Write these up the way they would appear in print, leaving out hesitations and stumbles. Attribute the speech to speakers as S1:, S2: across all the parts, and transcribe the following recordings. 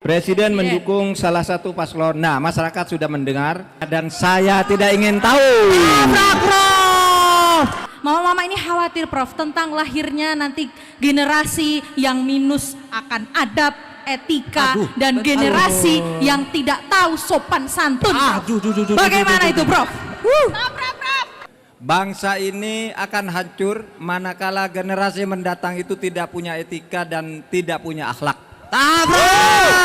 S1: Presiden mendukung salah satu paslon. Nah, masyarakat sudah mendengar dan saya tidak ingin tahu.
S2: Mama-mama ini khawatir Prof tentang lahirnya nanti generasi yang minus akan adab, etika, dan generasi yang tidak tahu sopan santun. Bagaimana itu Prof?
S1: Bangsa ini akan hancur manakala generasi mendatang itu tidak punya etika dan tidak punya akhlak.
S3: Tabrak.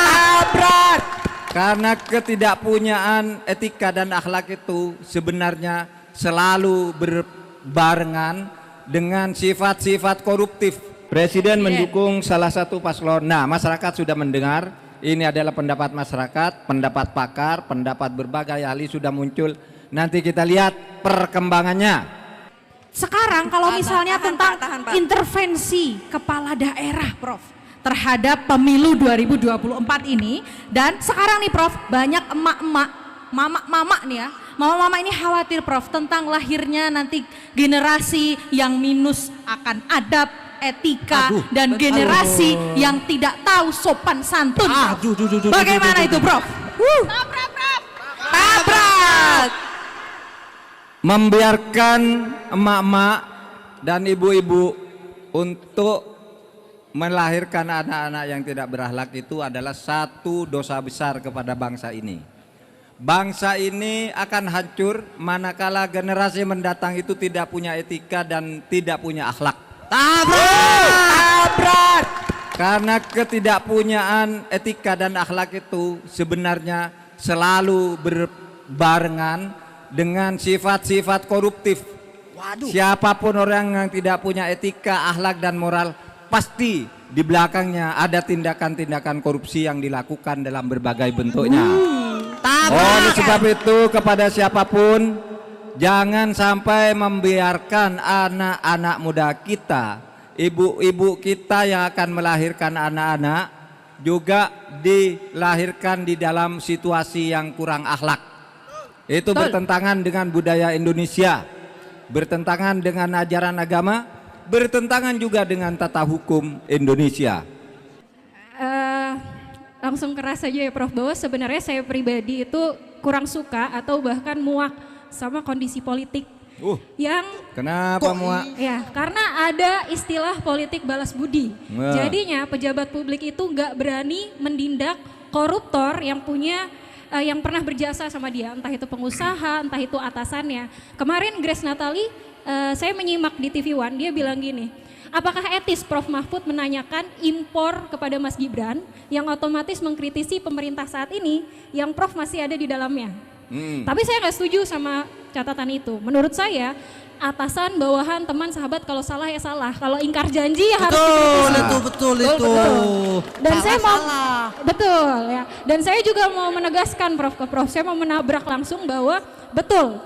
S1: Karena ketidakpunyaan etika dan akhlak itu sebenarnya selalu berbarengan dengan sifat-sifat koruptif. Presiden mendukung salah satu paslon. Nah, masyarakat sudah mendengar. Ini adalah pendapat masyarakat, pendapat pakar, pendapat berbagai ahli sudah muncul. Nanti kita lihat perkembangannya.
S2: Sekarang kalau misalnya tentang intervensi kepala daerah Prof terhadap pemilu 2024 ini, dan sekarang nih Prof banyak emak-emak, mama-mama nih ya, mama-mama ini khawatir Prof tentang lahirnya nanti generasi yang minus akan adab, etika, dan generasi yang tidak tahu sopan santun. Bagaimana itu Prof?
S3: Tabrak.
S1: Membiarkan emak-emak dan ibu-ibu untuk melahirkan anak-anak yang tidak berakhlak itu adalah satu dosa besar kepada bangsa ini. Bangsa ini akan hancur manakala generasi mendatang itu tidak punya etika dan tidak punya akhlak.
S3: Tabrak.
S1: Karena ketidakpunyaan etika dan akhlak itu sebenarnya selalu berbarengan dengan sifat-sifat koruptif. Siapapun orang yang tidak punya etika, akhlak, dan moral, pasti di belakangnya ada tindakan-tindakan korupsi yang dilakukan dalam berbagai bentuknya. Oleh sebab itu kepada siapapun, jangan sampai membiarkan anak-anak muda kita, ibu-ibu kita yang akan melahirkan anak-anak juga dilahirkan di dalam situasi yang kurang akhlak. Itu bertentangan dengan budaya Indonesia, bertentangan dengan ajaran agama, bertentangan juga dengan tata hukum Indonesia.
S4: Langsung keras saja ya Prof, bahwa sebenarnya saya pribadi itu kurang suka atau bahkan muak sama kondisi politik yang
S1: Kenapa muak?
S4: ya karena ada istilah politik balas budi. Jadinya pejabat publik itu nggak berani menindak koruptor yang punya yang pernah berjasa sama dia, entah itu pengusaha, entah itu atasannya. Kemarin Grace Natali saya menyimak di TV One, dia bilang gini, apakah etis Prof Mahfud menanyakan impor kepada Mas Gibran yang otomatis mengkritisi pemerintah saat ini yang Prof masih ada di dalamnya. Tapi saya nggak setuju sama catatan itu. Menurut saya atasan, bawahan, teman, sahabat, kalau salah ya salah, kalau ingkar janji ya harus dikritisi.
S3: Betul.
S4: Dan saya mau betul ya. Dan saya juga mau menegaskan Prof ke Prof, saya mau menabrak langsung bahwa betul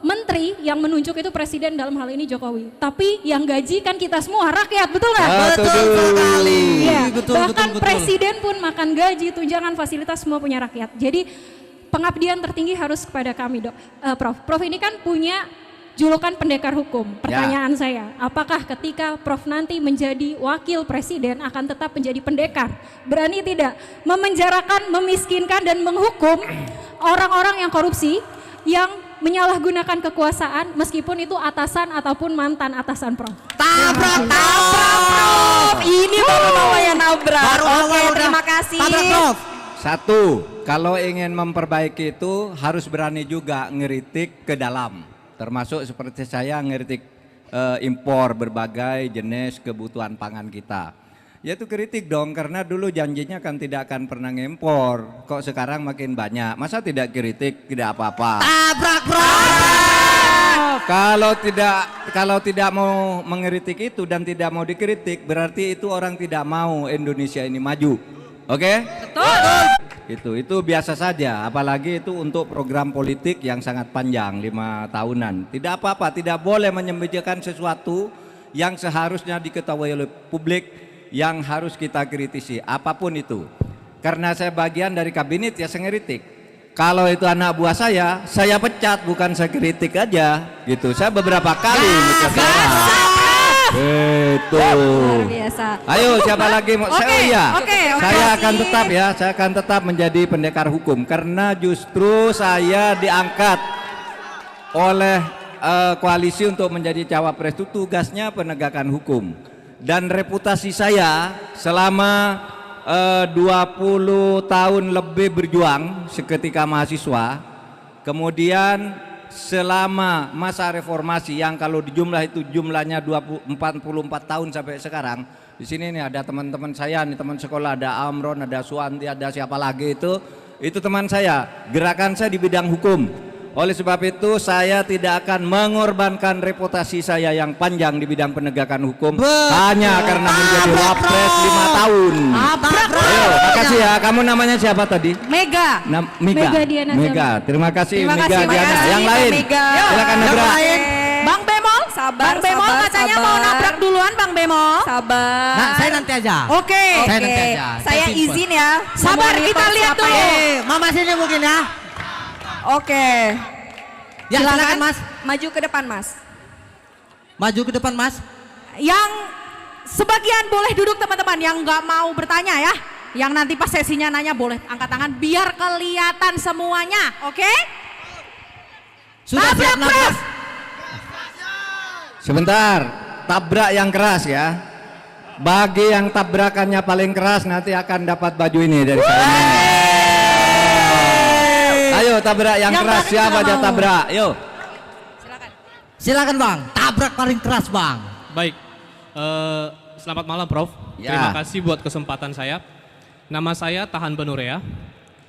S4: menteri yang menunjuk itu presiden, dalam hal ini Jokowi. Tapi yang gaji kan kita semua rakyat, betul nggak?
S3: Betul sekali.
S4: Ya,
S3: Betul,
S4: bahkan
S3: betul.
S4: presiden pun makan gaji, tunjangan, fasilitas semua punya rakyat. Jadi pengabdian tertinggi harus kepada kami, Prof. Prof ini kan punya julukan pendekar hukum. Pertanyaan saya, apakah ketika Prof nanti menjadi wakil presiden akan tetap menjadi pendekar? Berani tidak memenjarakan, memiskinkan, dan menghukum orang-orang yang korupsi, yang menyalahgunakan kekuasaan meskipun itu atasan ataupun mantan atasan Prof?
S3: Tabrak, Prof. Ini baru namanya nabrak. Oke, terima kasih. Tabrak, Prof.
S1: Satu, kalau ingin memperbaiki itu harus berani juga ngeritik ke dalam. Termasuk seperti saya ngeritik impor berbagai jenis kebutuhan pangan kita. Ya itu kritik dong, karena dulu janjinya kan tidak akan pernah ngimpor. Kok sekarang makin banyak, masa tidak kritik, tidak apa-apa.
S3: Tabrak, Prof.
S1: Kalau tidak mau mengkritik itu dan tidak mau dikritik, berarti itu orang tidak mau Indonesia ini maju. Oke? Betul. Itu biasa saja, apalagi itu untuk program politik yang sangat panjang, 5 tahunan. Tidak apa-apa, tidak boleh menyembunyikan sesuatu yang seharusnya diketahui oleh publik, yang harus kita kritisi, apapun itu. Karena saya bagian dari kabinet ya saya ngeritik. Kalau itu anak buah saya pecat, bukan saya kritik aja gitu. Saya beberapa kali mecat orang. Betul.
S3: Luar biasa.
S1: Ayo siapa lagi mau?
S2: Oke, oke,
S1: Saya
S3: kasih.
S1: akan tetap ya, saya akan tetap menjadi pendekar hukum karena justru saya diangkat oleh koalisi untuk menjadi cawapres itu tugasnya penegakan hukum. Dan reputasi saya selama 20 tahun lebih berjuang seketika mahasiswa, kemudian selama masa reformasi yang kalau dijumlah itu jumlahnya 44 tahun sampai sekarang. Di sini nih ada teman-teman saya nih, teman sekolah, ada Amron, ada Suwanti, ada siapa lagi itu teman saya. Gerakan saya di bidang hukum. Oleh sebab itu saya tidak akan mengorbankan reputasi saya yang panjang di bidang penegakan hukum hanya karena menjadi wapres 5 tahun. Ayo, makasih ya. Kamu namanya siapa tadi?
S2: Mega.
S1: Mega.
S4: Mega Diana
S1: Mega. Terima kasih
S3: Terima
S1: Mega
S3: kasih,
S1: Diana.
S3: makasih,
S1: Yang lain.
S3: Mega.
S1: Silakan Nebra.
S2: Bang Bemol,
S3: Sabar,
S2: Bang Bemol
S3: sabar,
S2: katanya
S3: sabar.
S2: mau nabrak duluan Bang Bemol.
S3: Sabar.
S5: Nah, saya nanti aja.
S2: Oke.
S5: Saya
S3: Oke,
S5: nanti aja.
S3: saya
S5: Saya
S3: izin ya.
S2: Sabar,
S3: memonitor
S2: kita lihat
S3: siapa
S2: dulu.
S3: yang-
S5: Mama sini mungkin ya.
S3: Oke.
S5: Ya,
S3: Silakan,
S5: silakan Mas.
S3: Maju ke depan Mas.
S5: Maju ke depan Mas.
S2: Yang sebagian boleh duduk teman-teman, yang nggak mau bertanya ya. Yang nanti pas sesinya nanya boleh angkat tangan biar kelihatan semuanya, oke?
S5: Sudah siap
S2: Nabrak,
S5: nabrak?
S1: Sebentar, tabrak yang keras ya. Bagi yang tabrakannya paling keras nanti akan dapat baju ini dari saya. Ayo tabrak yang keras,
S2: paling
S1: siapa
S2: nggak
S1: aja
S2: mau.
S1: tabrak? Yuk.
S5: Silakan Bang, tabrak paling keras Bang.
S6: Baik, selamat malam Prof.
S1: Ya.
S6: Terima kasih buat kesempatan saya. Nama saya Tahan Banurea.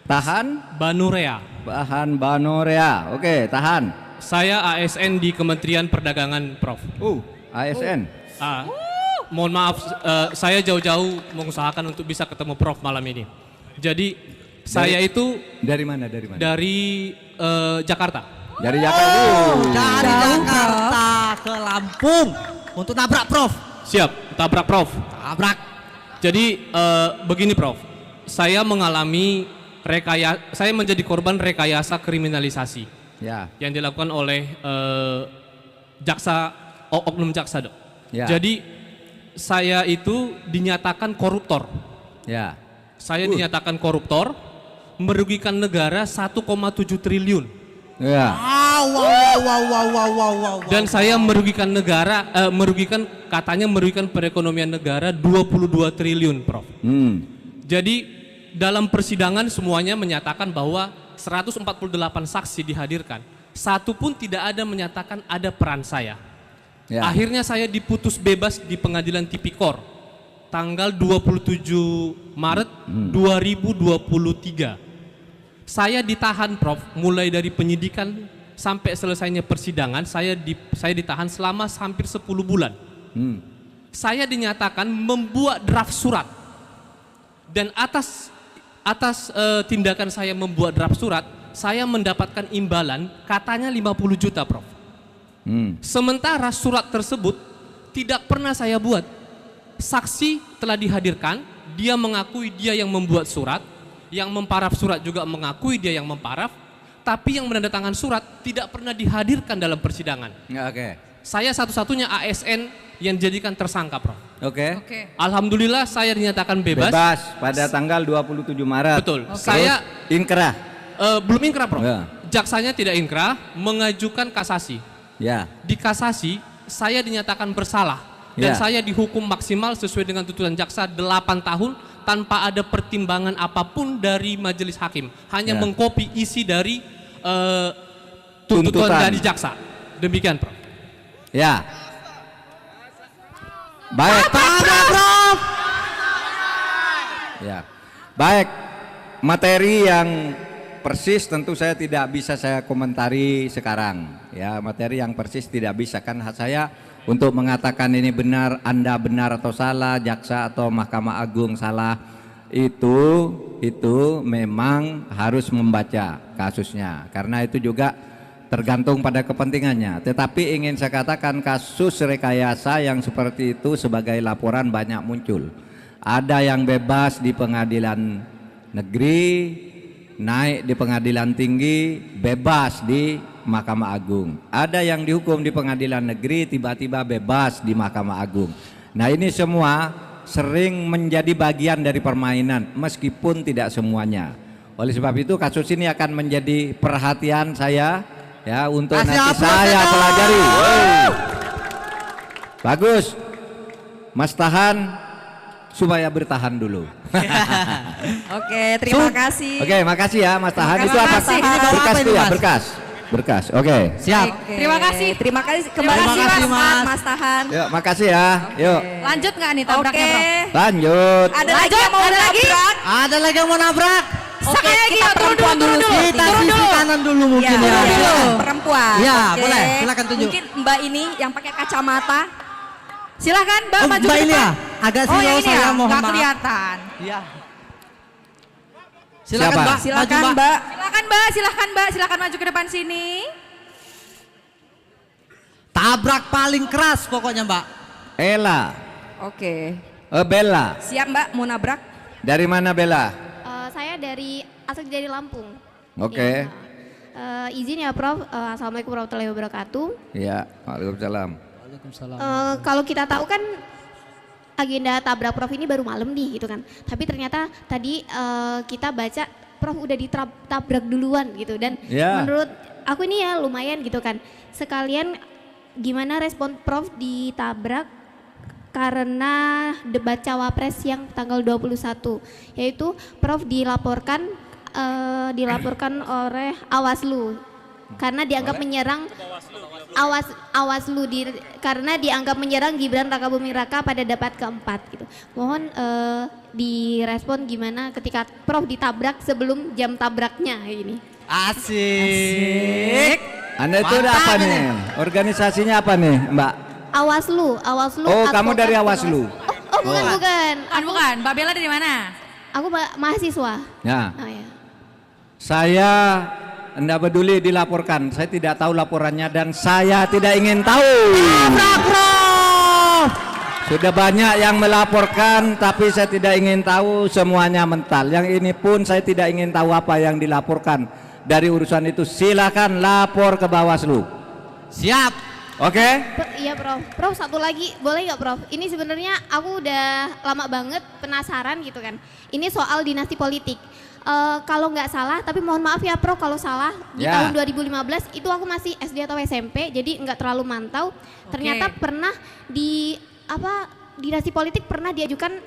S1: Tahan,
S6: Banurea.
S1: bahan Banorea. Oke, tahan.
S6: Saya ASN di Kementerian Perdagangan Prof.
S1: ASN.
S6: Mohon maaf, saya jauh-jauh mengusahakan untuk bisa ketemu Prof malam ini. Jadi saya itu
S1: Dari mana? Dari mana?
S6: dari Jakarta.
S1: Dari Jakarta.
S5: Dari Jakarta ke Lampung untuk nabrak Prof.
S6: Siap, tabrak Prof.
S5: Tabrak.
S6: Jadi begini Prof, saya mengalami saya menjadi korban rekayasa kriminalisasi
S1: Ya.
S6: yang dilakukan oleh oknum jaksa, Dok.
S1: Ya.
S6: Jadi saya itu dinyatakan koruptor.
S1: Ya.
S6: Saya dinyatakan koruptor, merugikan negara 1,7 triliun.
S1: Ya.
S5: Wow.
S6: Dan saya merugikan negara, katanya merugikan perekonomian negara 22 triliun, Prof. Jadi dalam persidangan semuanya menyatakan bahwa 148 saksi dihadirkan. Satu pun tidak ada menyatakan ada peran saya.
S1: Ya.
S6: Akhirnya saya diputus bebas di pengadilan Tipikor tanggal 27 Maret 2023. Saya ditahan Prof, mulai dari penyidikan sampai selesainya persidangan, saya ditahan selama hampir 10 bulan. Saya dinyatakan membuat draft surat. Dan atas tindakan saya membuat draft surat, saya mendapatkan imbalan katanya 50 juta Prof. Sementara surat tersebut tidak pernah saya buat. Saksi telah dihadirkan, dia mengakui dia yang membuat surat, yang memparaf surat juga mengakui dia yang memparaf, tapi yang menandatangan surat tidak pernah dihadirkan dalam persidangan.
S1: Oke.
S6: Saya satu-satunya ASN yang dijadikan tersangka, Prof.
S1: Oke.
S6: Alhamdulillah saya dinyatakan bebas.
S1: Bebas pada tanggal 27 Maret.
S6: Betul.
S1: Terus
S6: Saya
S1: inkrah.
S6: belum inkrah, Prof.
S1: Ya.
S6: Jaksanya tidak inkrah, mengajukan kasasi.
S1: Ya.
S6: Di kasasi saya dinyatakan bersalah dan
S1: Ya.
S6: saya dihukum maksimal sesuai dengan tuntutan jaksa 8 tahun tanpa ada pertimbangan apapun dari majelis hakim, hanya
S1: Ya.
S6: mengkopi isi dari tuntutan dari jaksa. Demikian, Prof.
S1: Ya. Baik.
S5: Tabrak Prof.
S1: Ya. Baik. Materi yang persis tentu saya tidak bisa saya komentari sekarang. Ya, materi yang persis tidak bisa, kan hak saya untuk mengatakan ini benar, Anda benar atau salah, jaksa atau Mahkamah Agung salah. Itu memang harus membaca kasusnya. Karena itu juga tergantung pada kepentingannya. Tetapi ingin saya katakan kasus rekayasa yang seperti itu sebagai laporan banyak muncul. Ada yang bebas di pengadilan negeri, naik di pengadilan tinggi, bebas di Mahkamah Agung. Ada yang dihukum di pengadilan negeri tiba-tiba bebas di Mahkamah Agung. Nah ini semua sering menjadi bagian dari permainan meskipun tidak semuanya. Oleh sebab itu kasus ini akan menjadi perhatian saya ya untuk nanti saya pelajari. Wow. Bagus, Mas tahan supaya bertahan dulu.
S3: Oke, terima kasih.
S1: Oke, makasih ya Mas tahan. Itu apa?
S3: kasih.
S1: Berkas itu ya, berkas. Oke.
S5: Siap.
S3: Oke.
S2: Terima kasih.
S3: Terima kasih kembali
S5: Terima kasih, Mas.
S3: Mas Tahan.
S1: Yuk, makasih ya. Yuk,
S2: Lanjut nggak nih
S3: Oke.
S2: tabraknya, Prof?
S1: lanjut.
S3: Ada lagi yang mau nabrak?
S5: Ada lagi yang mau nabrak?
S3: Oke,
S2: lagi,
S3: kita
S2: yuk, turun
S3: perempuan
S2: dulu,
S3: dulu.
S5: Kita sisi kanan dulu mungkin
S3: Ya,
S5: ya.
S3: perempuan.
S5: Ya,
S3: Oke.
S5: boleh. Silakan tunjuk.
S3: Mungkin Mbak ini yang pakai kacamata.
S2: Silahkan Mbak
S5: Oh,
S2: maju
S5: Mbak
S2: ke
S5: ini
S2: depan.
S5: ya? Agak
S2: Oh yang
S5: silau
S2: ini
S5: saya
S2: ya,
S5: mohon
S2: nggak
S5: maaf.
S2: kelihatan.
S5: Iya. Silakan
S1: Siapa?
S5: Mbak,
S3: Silakan
S5: maju,
S3: Mbak.
S2: Silakan maju ke depan sini.
S5: Tabrak paling keras pokoknya Mbak.
S1: Ella,
S3: Oke.
S1: Bella.
S3: Siap Mbak, mau nabrak?
S1: Dari mana Bella?
S7: Saya asal dari Lampung.
S1: Oke.
S7: Ya. Izin ya Prof. Assalamualaikum warahmatullahi wabarakatuh.
S1: Iya, Waalaikumsalam.
S7: Kalau kita tahu kan agenda tabrak Prof ini baru malam nih gitu kan. Tapi ternyata tadi kita baca Prof udah ditabrak duluan gitu dan
S1: Ya.
S7: menurut aku ini ya lumayan gitu kan. Sekalian gimana respon Prof ditabrak karena debat cawapres yang tanggal 21 yaitu Prof dilaporkan oleh Awaslu karena dianggap menyerang karena dianggap menyerang Gibran Rakabuming Raka pada debat keempat gitu. Mohon direspon gimana ketika Prof ditabrak sebelum jam tabraknya ini.
S5: Asik.
S1: Anda itu
S5: Mantap
S1: apa
S5: ini.
S1: nih? Organisasinya apa nih, Mbak?
S7: Awaslu.
S1: Oh, kamu
S7: Advokat
S1: dari
S7: Pengawas.
S1: Awaslu?
S7: Oh, bukan.
S2: Bukan. Mbak Bella dari mana?
S7: Aku mahasiswa.
S1: Ya.
S7: Oh, ya.
S1: Saya tidak peduli dilaporkan. Saya tidak tahu laporannya dan saya tidak ingin tahu. Sudah banyak yang melaporkan tapi saya tidak ingin tahu, semuanya mental. Yang ini pun saya tidak ingin tahu apa yang dilaporkan dari urusan itu. Silakan lapor ke Bawaslu.
S5: Siap.
S1: Oke?
S7: Iya Prof. Prof satu lagi boleh nggak Prof? Ini sebenarnya aku udah lama banget penasaran gitu kan. Ini soal dinasti politik. Kalau nggak salah, tapi mohon maaf ya Prof kalau salah di
S1: Ya.
S7: tahun 2015 itu aku masih SD atau SMP, jadi nggak terlalu mantau. Ternyata pernah dinasti politik pernah diajukan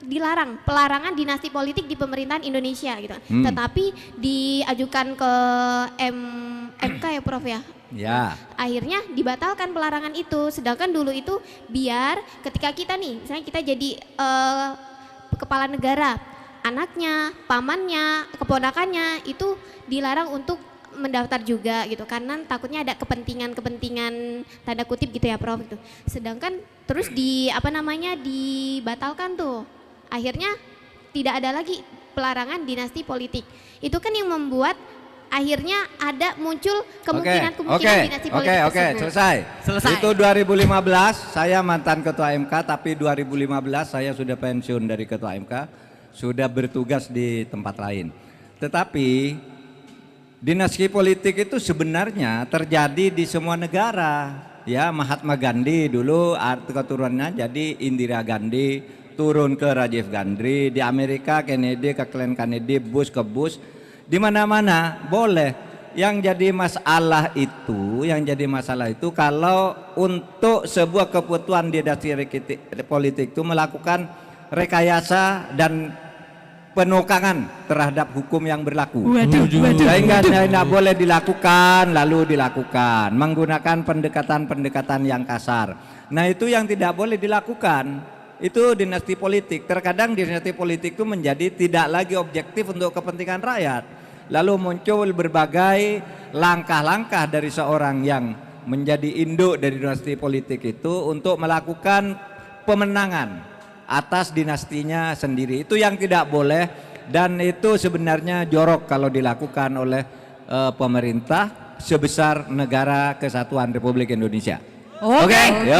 S7: dilarang, pelarangan dinasti politik di pemerintahan Indonesia gitu. Tetapi diajukan ke MK ya Prof ya.
S1: Ya.
S7: Akhirnya dibatalkan pelarangan itu. Sedangkan dulu itu biar ketika kita nih, misalnya kita jadi kepala negara, anaknya, pamannya, keponakannya itu dilarang untuk mendaftar juga gitu karena takutnya ada kepentingan tanda kutip gitu ya Prof itu. Sedangkan terus dibatalkan tuh. Akhirnya tidak ada lagi pelarangan dinasti politik. Itu kan yang membuat akhirnya ada muncul kemungkinan dinasti politik tersebut.
S1: Selesai. Itu 2015 saya mantan ketua MK, tapi 2015 saya sudah pensiun dari ketua MK, sudah bertugas di tempat lain. Tetapi dinasti politik itu sebenarnya terjadi di semua negara. Ya, Mahatma Gandhi dulu keturunannya jadi Indira Gandhi, turun ke Rajiv Gandhi, di Amerika Kennedy ke Clan Kennedy, Bush ke Bush. Di mana-mana boleh. Yang jadi masalah itu kalau untuk sebuah kebutuhan dinasti politik itu melakukan rekayasa dan penukangan terhadap hukum yang berlaku. Sehingga tidak boleh dilakukan menggunakan pendekatan yang kasar. Nah, itu yang tidak boleh dilakukan. Itu dinasti politik. Terkadang dinasti politik itu menjadi tidak lagi objektif untuk kepentingan rakyat. Lalu muncul berbagai langkah-langkah dari seorang yang menjadi induk dari dinasti politik itu untuk melakukan pemenangan atas dinastinya sendiri. Itu yang tidak boleh dan itu sebenarnya jorok kalau dilakukan oleh pemerintah sebesar negara kesatuan Republik Indonesia. Oke. Yo.